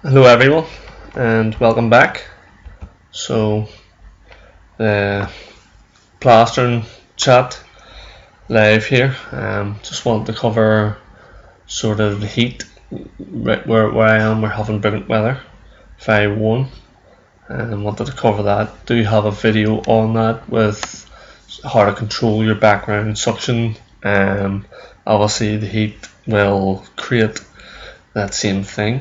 Hello everyone and welcome back. So the plastering chat live here. Just wanted to cover sort of the heat right where I am. We're having brilliant weather, very warm, and wanted to cover that. Do have a video on that with how to control your background suction. Obviously the heat will create that same thing.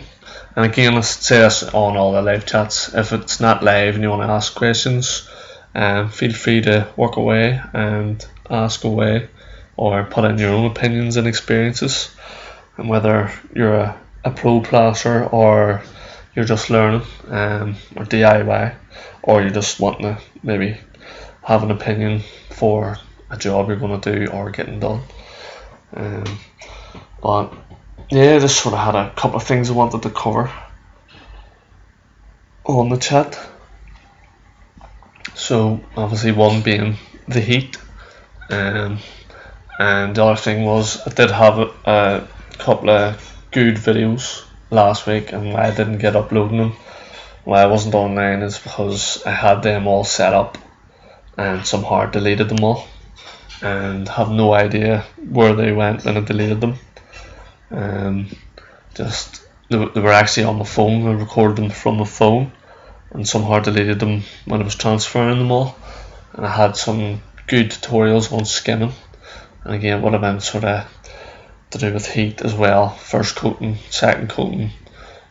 And again, let's say this on all the live chats. If it's not live and you want to ask questions, feel free to work away and ask away, or put in your own opinions and experiences. And whether you're a pro plasterer or you're just learning, or DIY, or you're just wanting to maybe have an opinion for a job you're going to do or getting done. But yeah, just sort of had a couple of things I wanted to cover on the chat. So obviously one being the heat, and the other thing was I did have a couple of good videos last week, and why I didn't get uploading them, why I wasn't online, is because I had them all set up and somehow deleted them all and have no idea where they went when I deleted them. They were actually on my phone. I recorded them from my phone and somehow deleted them when I was transferring them all. And I had some good tutorials on skimming, and again it would have been sort of to do with heat as well, first coating, second coating,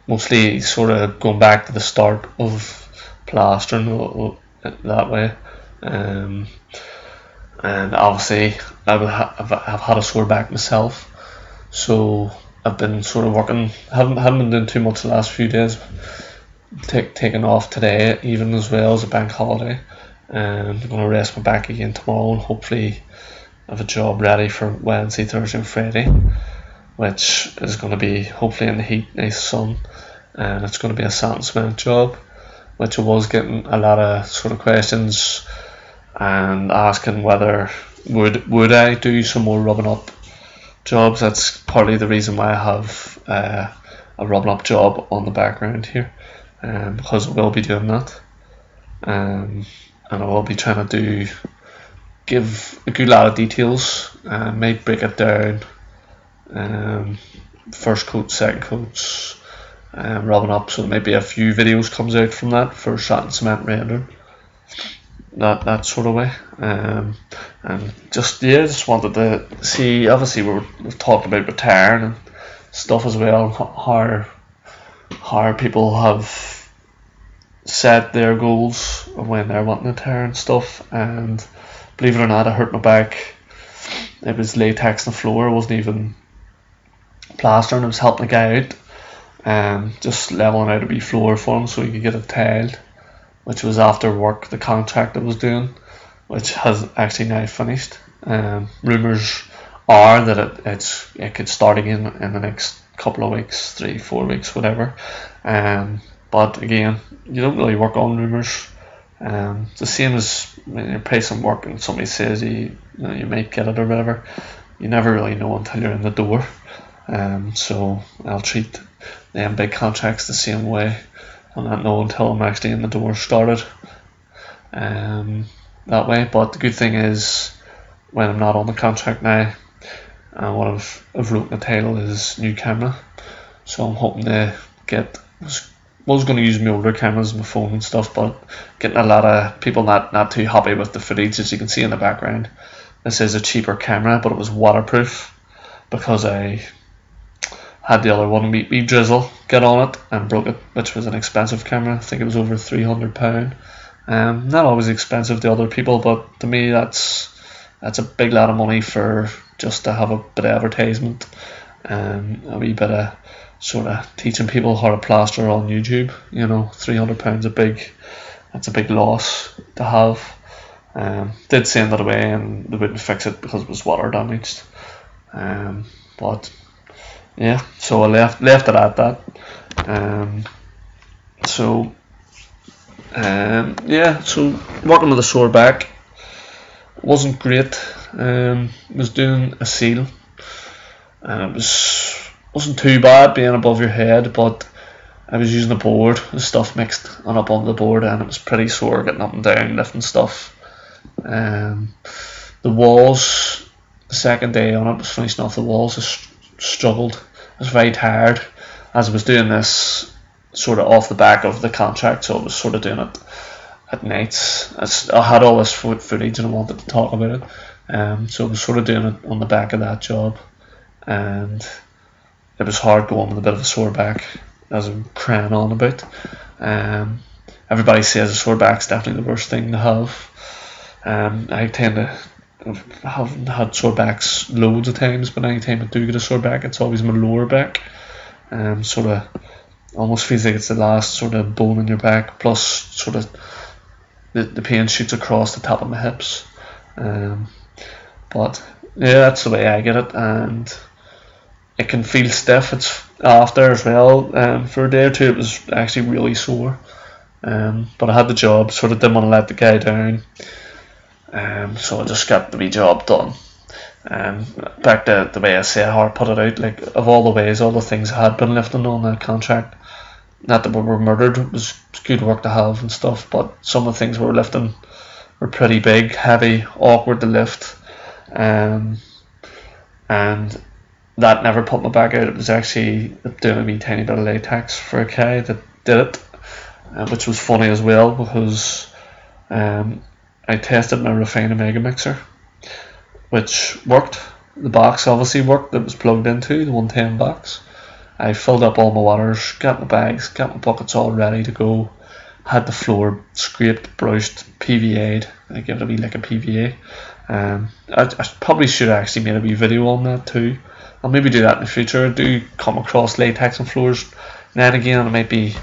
mostly sort of going back to the start of plastering that way. And obviously I've had a sore back myself, so I've been sort of working, haven't been doing too much the last few days, taking off today even as well as a bank holiday, and I'm going to rest my back again tomorrow and hopefully have a job ready for Wednesday, Thursday and Friday, which is going to be hopefully in the heat, nice sun, and it's going to be a sand cement job, which I was getting a lot of sort of questions and asking whether would I do some more rubbing up jobs. That's partly the reason why I have a rubbing up job on the background here, because I will be doing that, and I will be trying to give a good lot of details, might break it down, first coat, second coats, rubbing up, so maybe a few videos comes out from that for sand and cement rendering, that sort of way. And just wanted to see, obviously we've talked about retiring and stuff as well, how people have set their goals of when they're wanting to retire and stuff. And believe it or not, I hurt my back. It was latex on the floor, I wasn't even plastering, I was helping a guy out, just leveling out a wee floor for him so he could get it tiled, which was after work, the contract I was doing, which has actually now finished. Rumours are that it could start again in the next couple of weeks, 3-4 weeks, whatever. But again, you don't really work on rumours. It's the same as when you pay some work and somebody says you might get it or whatever. You never really know until you're in the door. So I'll treat them big contracts the same way. I'll not know until I'm actually in the door started, that way. But the good thing is, when I'm not on the contract now, what I've wrote in the title is new camera, so I'm hoping to get, was going to use my older cameras, my phone and stuff, but getting a lot of people not too happy with the footage, as you can see in the background. This is a cheaper camera, but it was waterproof because I had the other one, we drizzle get on it and broke it, which was an expensive camera. I think it was over £300. Not always expensive to other people, but to me that's a big lot of money for just to have a bit of advertisement and a wee bit of sort of teaching people how to plaster on YouTube. You know, £300 that's a big loss to have. Did send it away and they wouldn't fix it because it was water damaged. But yeah, so I left it at that. So working with a sore back wasn't great. Was doing a seal, and it wasn't too bad being above your head, but I was using a board, the stuff mixed on up on the board, and it was pretty sore getting up and down, lifting stuff. The walls, the second day on it, was finishing off the walls. I struggled. I was very tired as I was doing this sort of off the back of the contract, so I was sort of doing it at nights. I had all this footage and I wanted to talk about it, so I was sort of doing it on the back of that job, and it was hard going with a bit of a sore back, as I'm crying on about. Everybody says a sore back's definitely the worst thing to have. I tend to haven't had sore backs loads of times, but anytime I do get a sore back, it's always my lower back. Sort of almost feels like it's the last sort of bone in your back, plus sort of the pain shoots across the top of my hips. But yeah, that's the way I get it, and it can feel stiff. It's after as well. For a day or two, it was actually really sore. But I had the job, sort of didn't want to let the guy down. So I just got the wee job done. Back to the way I say how I put it out, like of all the ways, all the things I had been lifting on that contract, not that we were murdered, it was good work to have and stuff, but some of the things we were lifting were pretty big, heavy, awkward to lift, and that never put my back out. It was actually doing a wee tiny bit of latex for a guy that did it, which was funny as well, because I tested my refining mega mixer, which worked. The box obviously worked that was plugged into, the 110 box. I filled up all my waters, got my bags, got my buckets all ready to go, had the floor scraped, brushed, PVA'd. I give it a wee lick of PVA. I probably should have actually made a wee video on that too. I'll maybe do that in the future. I do come across latex on floors now and again, and it might be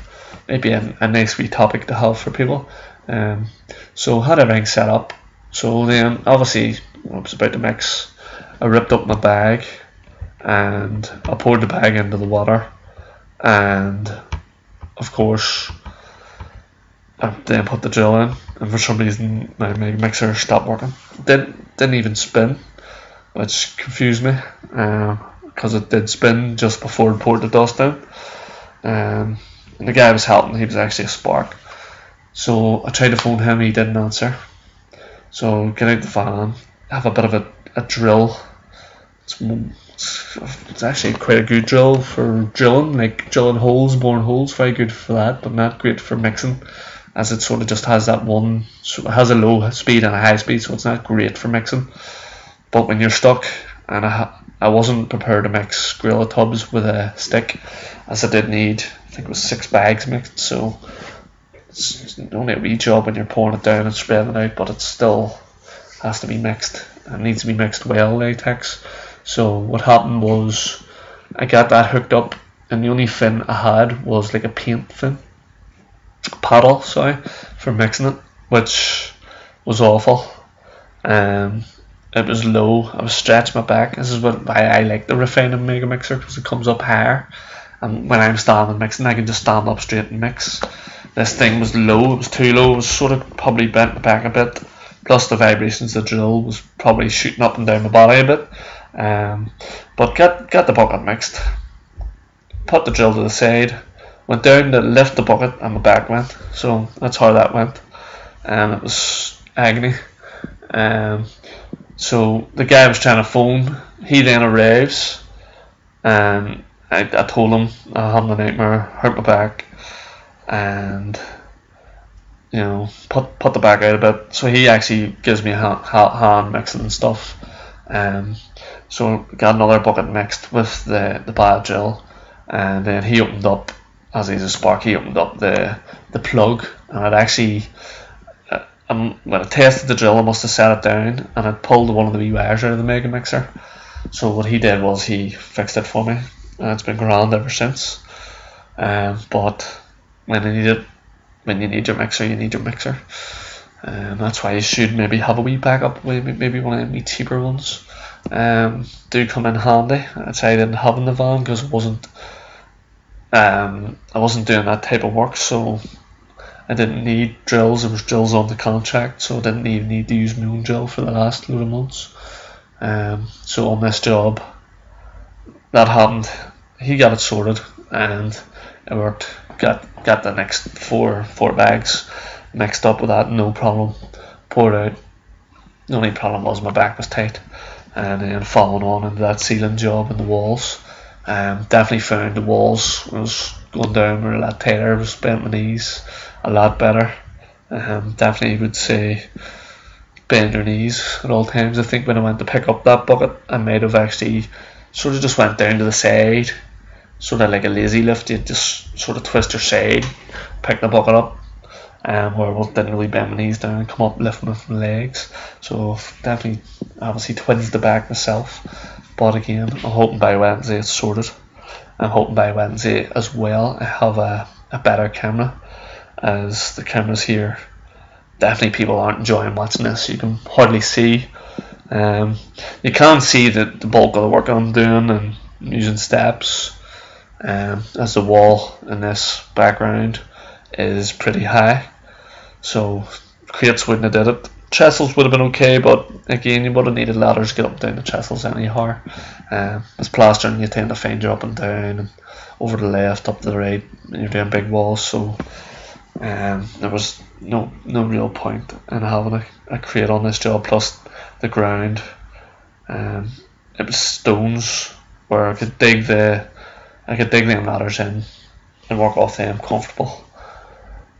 a nice wee topic to have for people. So had everything set up. So then obviously I was about to mix. I ripped up my bag and I poured the bag into the water, and of course I then put the drill in, and for some reason my mixer stopped working. Didn't even spin, which confused me, because it did spin just before it poured the dust in. And the guy was helping, he was actually a spark. So I tried to phone him, he didn't answer. So get out the van, have a bit of a drill. It's actually quite a good drill for drilling, like drilling holes, boring holes, very good for that, but not great for mixing, as it sort of just has that one, so it has a low speed and a high speed, so it's not great for mixing. But when you're stuck, and I wasn't prepared to mix Gorilla tubs with a stick, as I did need, I think it was 6 bags mixed, so it's only a wee job when you're pouring it down and spreading it out, but it still has to be mixed. It needs to be mixed well, latex. So what happened was I got that hooked up, and the only fin I had was like a paint fin, paddle, sorry, for mixing it, which was awful. It was low. I was stretching my back. This is why I like the refining mega mixer, because it comes up higher, and when I'm standing mixing, I can just stand up straight and mix. This thing was low. It was too low. It was sort of probably bent my back a bit. Plus the vibrations of the drill was probably shooting up and down my body a bit. But got the bucket mixed. Put the drill to the side. Went down to lift the bucket, and my back went. So that's how that went. It was agony. So the guy was trying to phone. He then arrives, and I told him I had a nightmare, hurt my back, and you know, put the back out a bit. So he actually gives me a hand mixing and stuff. So got another bucket mixed with the bad drill, and then he opened up, as he's a spark, he opened up the plug, and I'd actually when I tested the drill, I must have set it down, and it pulled one of the wee wires out of the mega mixer. So what he did was he fixed it for me, and it's been grand ever since. But when you need your mixer, you need your mixer. That's why you should maybe have a wee backup, maybe one of them wee cheaper ones. Do come in handy. I'd say I didn't have in the van, because I wasn't doing that type of work, so I didn't need drills. There was drills on the contract, so I didn't even need to use my own drill for the last load of months. So on this job, that happened. He got it sorted, and it worked got the next four bags mixed up with that, no problem. Poured out. The only problem was my back was tight, and then following on into that sealing job in the walls. Definitely found the walls when I was going down were a lot tighter. I was bent my knees a lot better. Definitely would say bend your knees at all times. I think when I went to pick up that bucket, I might have actually sort of just went down to the side, sort of like a lazy lift. You just sort of twist your side, pick the bucket up, where I didn't really bend my knees down and come up lifting with my legs. So definitely, obviously twiddled the back myself. But again, I'm hoping by Wednesday it's sorted. I'm hoping by Wednesday as well I have a better camera, as the cameras here, definitely people aren't enjoying watching this. You can hardly see. You can see the bulk of the work I'm doing and using steps, as the wall in this background is pretty high, so crates wouldn't have did it. Trestles would have been okay, but again you would have needed ladders to get up and down the trestles anyhow. As plastering, you tend to find you up and down and over the left, up to the right when you're doing big walls, so there was no real point in having a crate on this job. Plus the ground, it was stones where I could dig them ladders in and work off them comfortable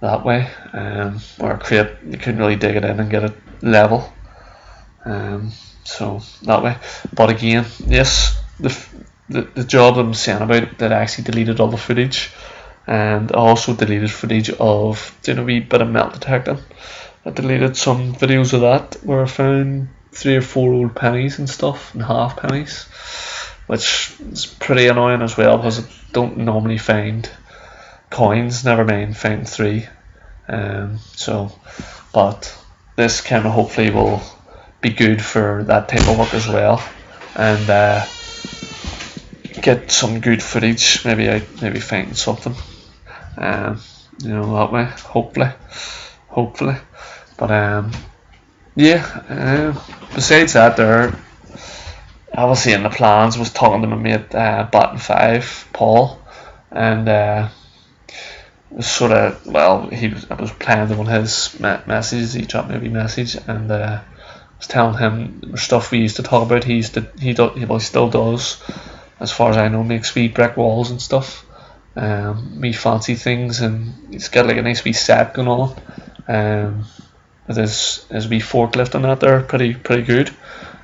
that way, where a crate you couldn't really dig it in and get it level, so that way. But again, yes, the job I'm saying about that I actually deleted all the footage, and I also deleted footage of doing a wee bit of metal detecting. I deleted some videos of that where I found 3 or 4 old pennies and stuff, and half pennies, which is pretty annoying as well because I don't normally find coins, never mind find 3. But this camera hopefully will be good for that type of work as well, and get some good footage, maybe find something, that way, hopefully. But besides that, there obviously in the plans was talking to my mate Baton 5 Paul, and I was playing on his messages. He dropped me a wee message, and I was telling him the stuff we used to talk about. He still does, as far as I know, makes wee brick walls and stuff, wee fancy things, and he's got like a nice wee set going on, with his wee forklift and that there, pretty good.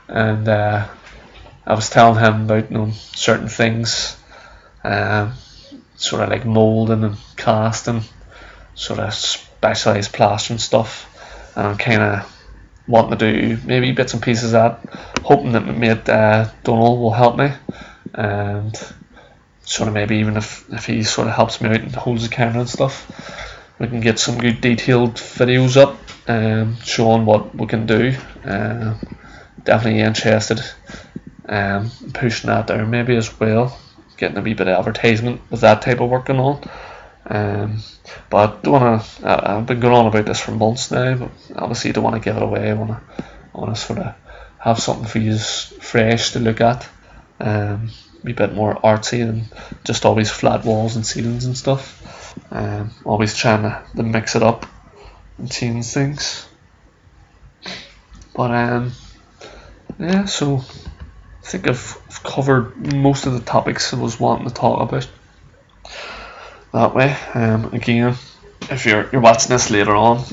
And I was telling him about certain things, sort of like moulding and casting, sort of specialised plastering stuff, and I'm kind of wanting to do maybe bits and pieces of that, hoping that my mate Donald will help me, and sort of maybe even if he sort of helps me out and holds the camera and stuff, we can get some good detailed videos up, showing what we can do. Definitely interested in pushing that there maybe as well, getting a wee bit of advertisement with that type of work going on. But don't wanna, I've been going on about this for months now, but obviously don't want to give it away. I want to sort of have something for you fresh to look at, a wee bit more artsy than just always flat walls and ceilings and stuff. Always trying to mix it up and change things. But so I think I've covered most of the topics I was wanting to talk about that way. Again, if you're watching this later on,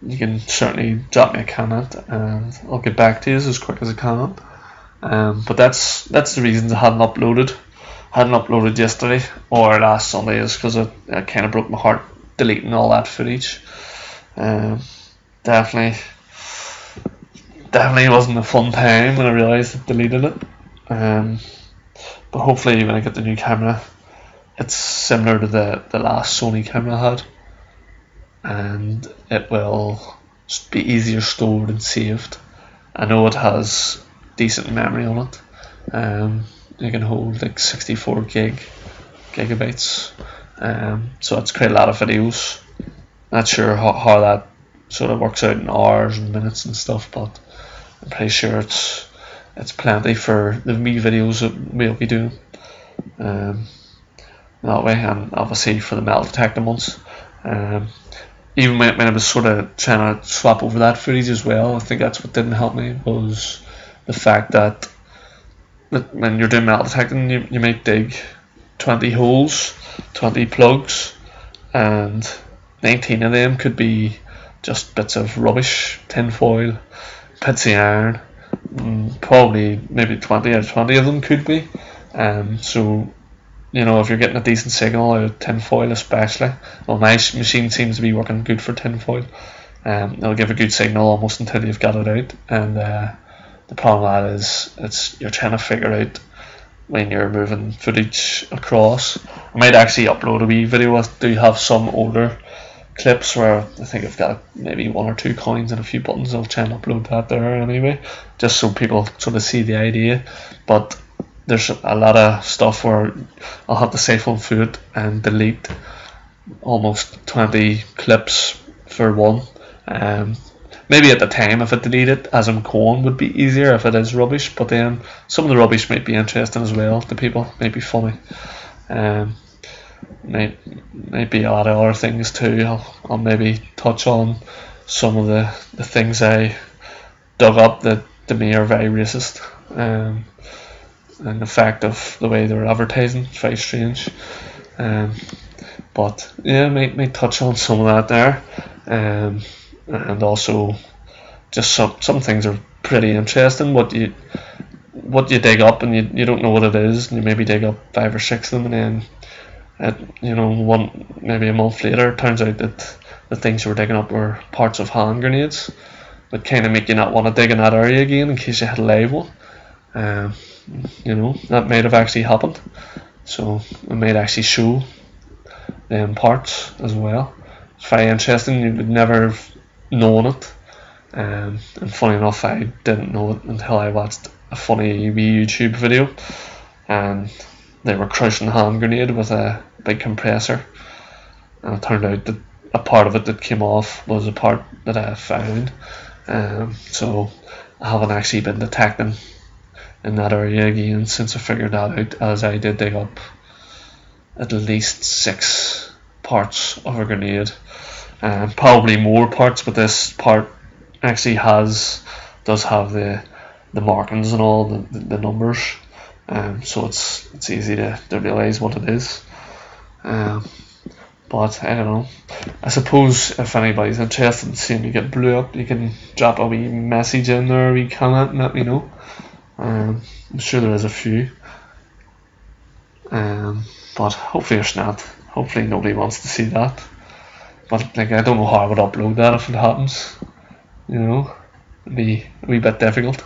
you can certainly drop me a comment and I'll get back to you as quick as I can. But that's the reasons I hadn't uploaded yesterday or last Sunday, is because I kind of broke my heart deleting all that footage. Definitely wasn't a fun time when I realised I deleted it. But hopefully when I get the new camera, it's similar to the last Sony camera I had, and it will just be easier stored and saved. I know it has decent memory on it. It can hold like 64 gigabytes. So it's quite a lot of videos. Not sure how that sort of works out in hours and minutes and stuff, but I'm pretty sure it's plenty for the me videos that we'll be doing. that way, and obviously for the metal detecting ones. Even when I was sort of trying to swap over that footage as well, I think that's what didn't help me, was the fact that when you're doing metal detecting, you might dig 20 holes, 20 plugs, and 19 of them could be just bits of rubbish, tin foil, bits of iron. Probably maybe 20 out of 20 of them could be. So you know, if you're getting a decent signal out of tin foil, especially, well, my machine seems to be working good for tin foil. It'll give a good signal almost until you've got it out, and the problem with that is you're trying to figure out when you're moving footage across. I might actually upload a wee video. I do have some older clips where I think I've got maybe 1 or 2 coins and a few buttons. I'll try and upload that there anyway, just so people sort of see the idea. But there's a lot of stuff where I'll have to siphon through it and delete almost 20 clips for one. Maybe at the time, if I delete it as I'm going, would be easier if it is rubbish, but then some of the rubbish might be interesting as well to people, might be funny. Might be a lot of other things too. I'll maybe touch on some of the things I dug up that to me are very racist, and the fact of the way they're advertising. It's very strange. But yeah, might touch on some of that there. And also just some things are pretty interesting. What you dig up and you don't know what it is, and you maybe dig up 5 or 6 of them, and then maybe a month later it turns out that the things you were digging up were parts of hand grenades, that kind of make you not want to dig in that area again in case you had a live one. That might have actually happened, so it might actually show them parts as well. It's very interesting. You would never have known it, and funny enough, I didn't know it until I watched a funny wee YouTube video, and they were crushing a hand grenade with a big compressor, and it turned out that a part of it that came off was a part that I found. So I haven't actually been detecting in that area again since I figured that out, as I did dig up at least 6 parts of a grenade, and probably more parts, but this part actually does have the markings and all the numbers, so it's easy to realise what it is. But I don't know. I suppose if anybody's interested in seeing me get blew up, you can drop a wee message in there, a wee comment, and let me know. I'm sure there is a few, but hopefully there's not. Hopefully nobody wants to see that. But I don't know how I would upload that if it happens. It'd be a wee bit difficult.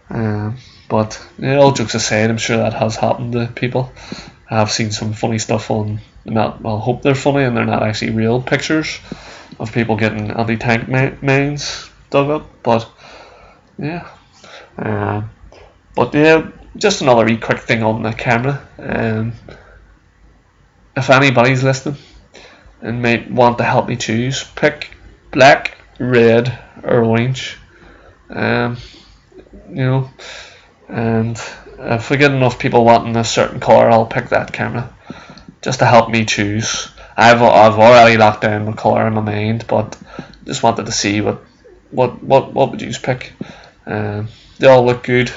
But yeah, all jokes aside, I'm sure that has happened to people. I have seen some funny stuff on the net. Well, I hope they're funny and they're not actually real pictures of people getting anti-tank mines dug up. But yeah. Just another wee quick thing on the camera. If anybody's listening and might want to help me choose, pick black, red, or orange. And if we get enough people wanting a certain colour, I'll pick that camera, just to help me choose. I've already locked down the colour in my mind, but just wanted to see what would you pick. They all look good.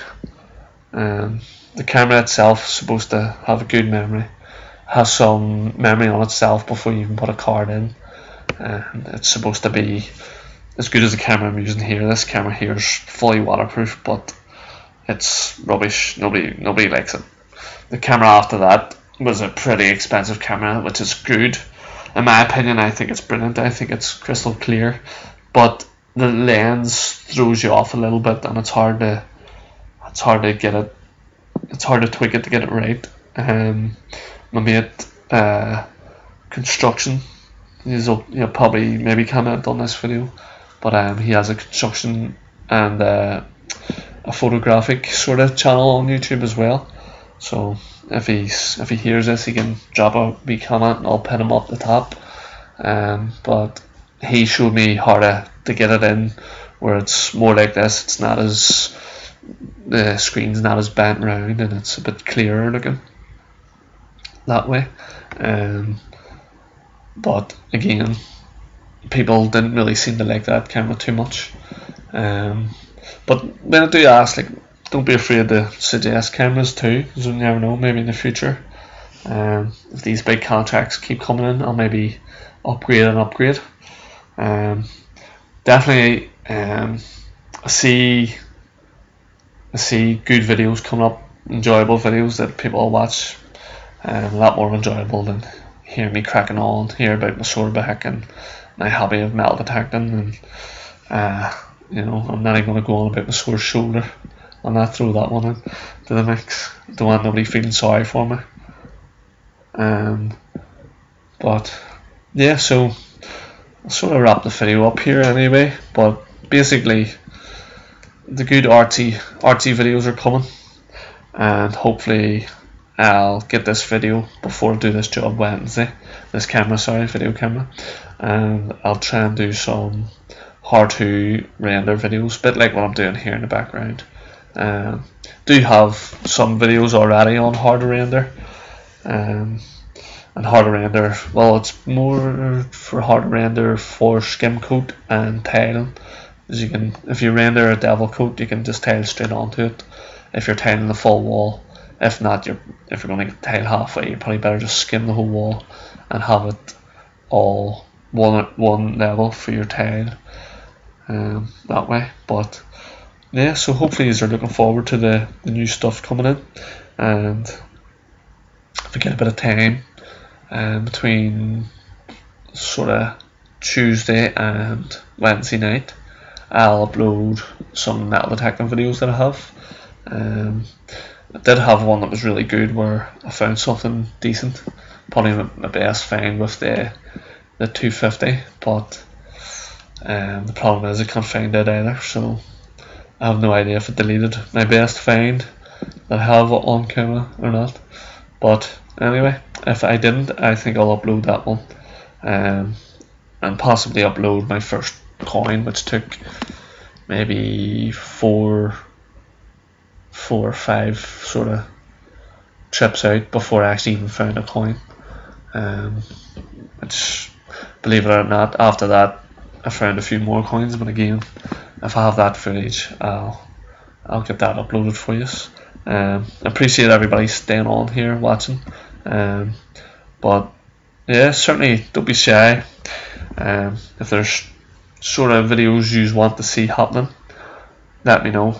The camera itself is supposed to have a good memory, has some memory on itself before you even put a card in, and it's supposed to be as good as the camera I'm using here. This camera here is fully waterproof, but it's rubbish. Nobody likes it. The camera after that was a pretty expensive camera, which is good in my opinion. I think it's brilliant. I think it's crystal clear, but the lens throws you off a little bit, and it's hard to get it. It's hard to tweak it to get it right. My mate, construction, he'll probably maybe comment on this video, but he has a construction and a photographic sort of channel on YouTube as well. So if he hears this, he can drop a wee comment and I'll pin him up the top. But he showed me how to get it in where it's more like this. It's not as, the screen's not as bent round and it's a bit clearer looking. that way. But again, people didn't really seem to like that camera too much. But when I do ask, like, don't be afraid to suggest cameras too, because you never know, maybe in the future, if these big contracts keep coming in, I'll maybe upgrade. Definitely, I see good videos coming up, enjoyable videos that people will watch, a lot more enjoyable than hear me cracking on here about my sore back and my hobby of metal detecting, and I'm not even going to go on about my sore shoulder. I'll not throw that one into the mix. Don't want nobody feeling sorry for me. But yeah, so I'll sort of wrap the video up here anyway. But basically, the good artsy videos are coming, and hopefully I'll get this video before I do this job Wednesday. This camera, sorry, video camera, and I'll try and do some how to render videos, a bit like what I'm doing here in the background. Do have some videos already on how to render, and how to render, well, it's more for how to render for skim coat and tiling. As you can, if you render a devil coat, you can just tile straight onto it. If you're tiling the full wall, if not, if you're going to tile halfway, you probably better just skim the whole wall and have it all one level for your tile, that way. But yeah, so hopefully you're looking forward to the new stuff coming in, and if I get a bit of time between sort of Tuesday and Wednesday night, I'll upload some metal detecting videos that I have. I did have one that was really good where I found something decent, probably my best find with the 250, but the problem is I can't find it either, so I have no idea if it deleted my best find that I have on camera or not. But anyway, if I didn't, I think I'll upload that one, and possibly upload my first coin, which took maybe four or five sort of trips out before I actually even found a coin. Which, believe it or not, after that I found a few more coins, but again, if I have that footage, I'll get that uploaded for you. Appreciate everybody staying on here watching, but yeah, certainly don't be shy. If there's sort of videos you want to see happening, let me know.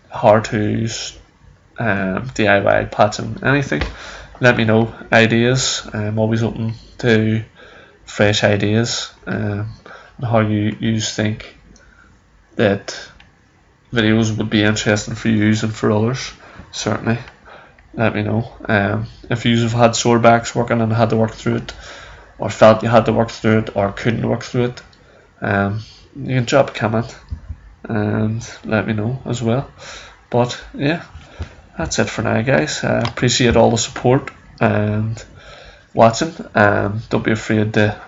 How to's, DIY, patching, anything, let me know. Ideas, I'm always open to fresh ideas, and how you think that videos would be interesting for you and for others. Certainly let me know. If you have had sore backs working and had to work through it, or felt you had to work through it or couldn't work through it, you can drop a comment and let me know as well. But yeah, that's it for now, guys. I appreciate all the support and watching, and don't be afraid to